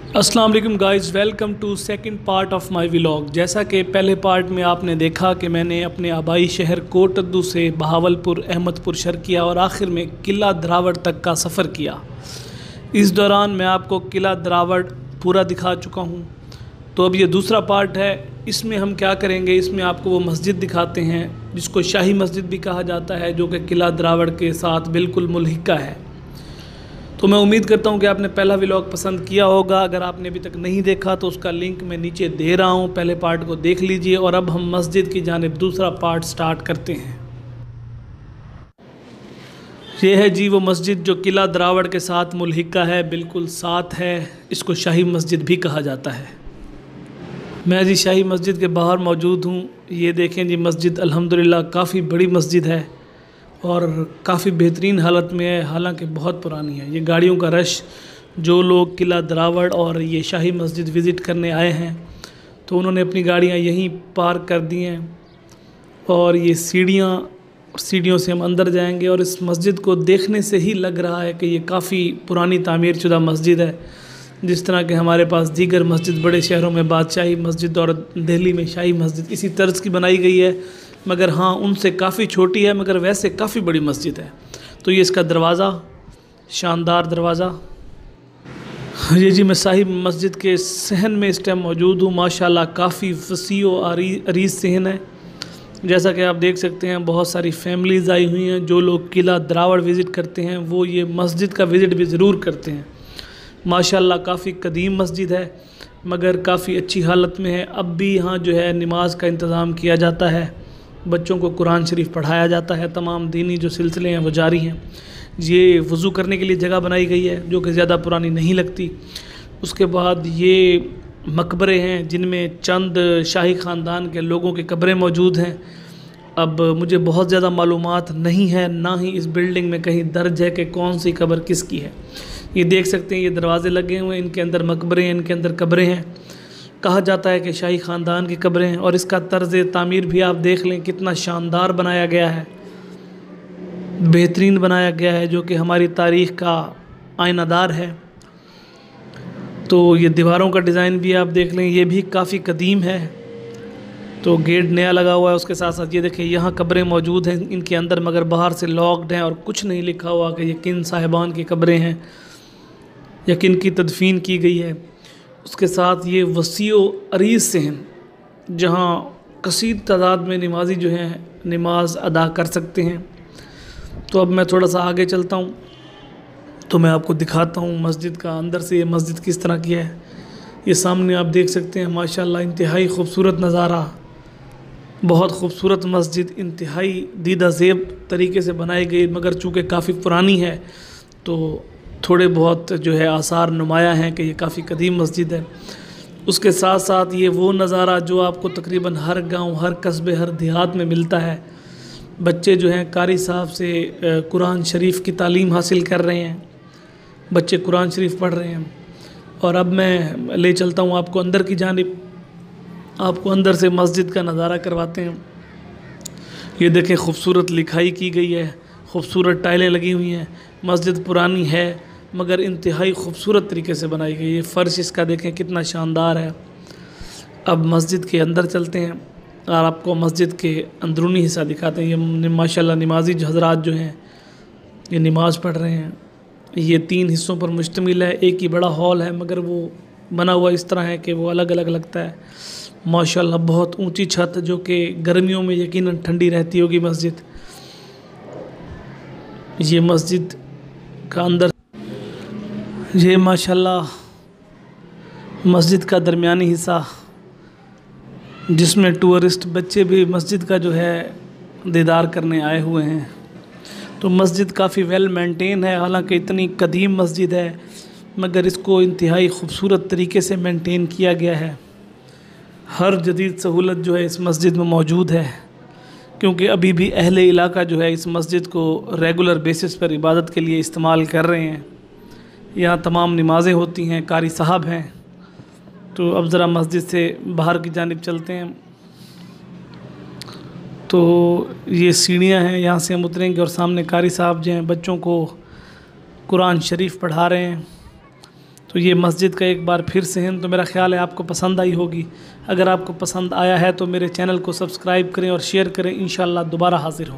अस्सलाम वालेकुम guys, welcome to second part of my vlog. जैसा कि पहले पार्ट में आपने देखा कि मैंने अपने आबाई शहर कोटद्दू से बहावलपुर अहमदपुर शर्किया और आखिर में किला द्रावड़ तक का सफ़र किया। इस दौरान मैं आपको किला द्रावड़ पूरा दिखा चुका हूँ। तो अब ये दूसरा पार्ट है। इसमें हम क्या करेंगे, इसमें आपको वो मस्जिद दिखाते हैं जिसको शाही मस्जिद भी कहा जाता है, जो कि किला द्रावड़ के साथ बिल्कुल मुल्हिका है। तो मैं उम्मीद करता हूँ कि आपने पहला व्लॉग पसंद किया होगा। अगर आपने अभी तक नहीं देखा तो उसका लिंक मैं नीचे दे रहा हूँ, पहले पार्ट को देख लीजिए। और अब हम मस्जिद की जानिब दूसरा पार्ट स्टार्ट करते हैं। ये है जी वो मस्जिद जो किला द्रावड़ के साथ मुल्हिका है, बिल्कुल साथ है। इसको शाही मस्जिद भी कहा जाता है। मैं जी शाही मस्जिद के बाहर मौजूद हूँ। ये देखें जी, मस्जिद अल्हम्दुलिल्लाह काफ़ी बड़ी मस्जिद है और काफ़ी बेहतरीन हालत में है, हालांकि बहुत पुरानी है। ये गाड़ियों का रश, जो लोग किला द्रावड़ और ये शाही मस्जिद विज़िट करने आए हैं तो उन्होंने अपनी गाड़ियाँ यहीं पार्क कर दी हैं। और ये सीढ़ियों से हम अंदर जाएंगे और इस मस्जिद को देखने से ही लग रहा है कि ये काफ़ी पुरानी तामीर शुदा मस्जिद है। जिस तरह के हमारे पास दीगर मस्जिद बड़े शहरों में बादशाही मस्जिद और दिल्ली में शाही मस्जिद इसी तर्ज की बनाई गई है, मगर हाँ उनसे काफ़ी छोटी है, मगर वैसे काफ़ी बड़ी मस्जिद है। तो ये इसका दरवाज़ा, शानदार दरवाज़ा। ये जी मैं शाही मस्जिद के सहन में इस टाइम मौजूद हूँ। माशाल्लाह काफ़ी वसी और अरीज़ सहन है। जैसा कि आप देख सकते हैं, बहुत सारी फैमिलीज़ आई हुई हैं। जो लोग किला द्रावड़ विज़िट करते हैं वो ये मस्जिद का विज़िट भी ज़रूर करते हैं। माशाल्लाह काफ़ी कदीम मस्जिद है, मगर काफ़ी अच्छी हालत में है। अब भी यहाँ जो है नमाज का इंतज़ाम किया जाता है, बच्चों को कुरान शरीफ पढ़ाया जाता है। तमाम दीनी जो सिलसिले हैं वो जारी हैं। ये वज़ू करने के लिए जगह बनाई गई है जो कि ज़्यादा पुरानी नहीं लगती। उसके बाद ये मकबरे हैं जिनमें चंद शाही ख़ानदान के लोगों के कब्रें मौजूद हैं। अब मुझे बहुत ज़्यादा मालूमात नहीं है, ना ही इस बिल्डिंग में कहीं दर्ज है कि कौन सी कब्र किसकी है। ये देख सकते हैं, ये दरवाज़े लगे हुए हैं, इनके अंदर मकबरे हैं, इनके अंदर कब्रें हैं। कहा जाता है कि शाही ख़ानदान की कब्रें हैं। और इसका तर्ज़ तामीर भी आप देख लें, कितना शानदार बनाया गया है, बेहतरीन बनाया गया है, जो कि हमारी तारीख़ का आइनादार है। तो ये दीवारों का डिज़ाइन भी आप देख लें, ये भी काफ़ी कदीम है। तो गेट नया लगा हुआ है। उसके साथ साथ ये देखें, यहाँ कब्रें मौजूद हैं इनके अंदर, मगर बाहर से लॉक्ड हैं और कुछ नहीं लिखा हुआ कि ये किन साहिबान की कब्रें हैं या किन की तदफीन की गई है। उसके साथ ये वसी अरीज़ से हैं, जहाँ कसीर तादाद में नमाजी जो हैं नमाज अदा कर सकते हैं। तो अब मैं थोड़ा सा आगे चलता हूँ तो मैं आपको दिखाता हूँ मस्जिद का अंदर से ये मस्जिद किस तरह की है। ये सामने आप देख सकते हैं, माशाल्लाह इंतहाई खूबसूरत नज़ारा, बहुत खूबसूरत मस्जिद, इंतहाई दीदा ज़ेब तरीके से बनाई गई, मगर चूँकि काफ़ी पुरानी है तो थोड़े बहुत जो है आसार नुमाया हैं कि ये काफ़ी कदीम मस्जिद है। उसके साथ साथ ये वो नज़ारा जो आपको तकरीबन हर गांव, हर कस्बे, हर देहात में मिलता है। बच्चे जो हैं कारी साहब से कुरान शरीफ की तालीम हासिल कर रहे हैं, बच्चे कुरान शरीफ पढ़ रहे हैं। और अब मैं ले चलता हूँ आपको अंदर की जानिब, आपको अंदर से मस्जिद का नज़ारा करवाते हैं। ये देखें, खूबसूरत लिखाई की गई है, खूबसूरत टाइलें लगी हुई हैं। मस्जिद पुरानी है मगर इंतहाई खूबसूरत तरीके से बनाई गई है। फ़र्श इसका देखें कितना शानदार है। अब मस्जिद के अंदर चलते हैं और आपको मस्जिद के अंदरूनी हिस्सा दिखाते हैं। ये माशाल्लाह नमाजी हज़रात जो हैं ये नमाज़ पढ़ रहे हैं। ये 3 हिस्सों पर मुश्तमिल है। एक ही बड़ा हॉल है, मगर वो बना हुआ इस तरह है कि वो अलग अलग लगता है। माशाल्लाह बहुत ऊंची छत, जो कि गर्मियों में यकीनन ठंडी रहती होगी मस्जिद। ये मस्जिद का अंदर, ये माशाल्लाह मस्जिद का दरमियानी हिस्सा, जिसमें टूरिस्ट बच्चे भी मस्जिद का जो है दीदार करने आए हुए हैं। तो मस्जिद काफ़ी वेल मेंटेन है। हालांकि इतनी कदीम मस्जिद है मगर इसको इंतहाई खूबसूरत तरीके से मेंटेन किया गया है। हर जदीद सहूलत जो है इस मस्जिद में मौजूद है, क्योंकि अभी भी अहले इलाका जो है इस मस्जिद को रेगुलर बेसिस पर इबादत के लिए इस्तेमाल कर रहे हैं। यहाँ तमाम नमाज़ें होती हैं, कारी साहब हैं। तो अब ज़रा मस्जिद से बाहर की जानिब चलते हैं। तो ये सीढ़ियाँ हैं, यहाँ से हम उतरेंगे और सामने कारी साहब जो हैं बच्चों को कुरान शरीफ पढ़ा रहे हैं। तो ये मस्जिद का एक बार फिर से है, तो मेरा ख्याल है आपको पसंद आई होगी। अगर आपको पसंद आया है तो मेरे चैनल को सब्सक्राइब करें और शेयर करें। इंशाअल्लाह दोबारा हाज़िर हों।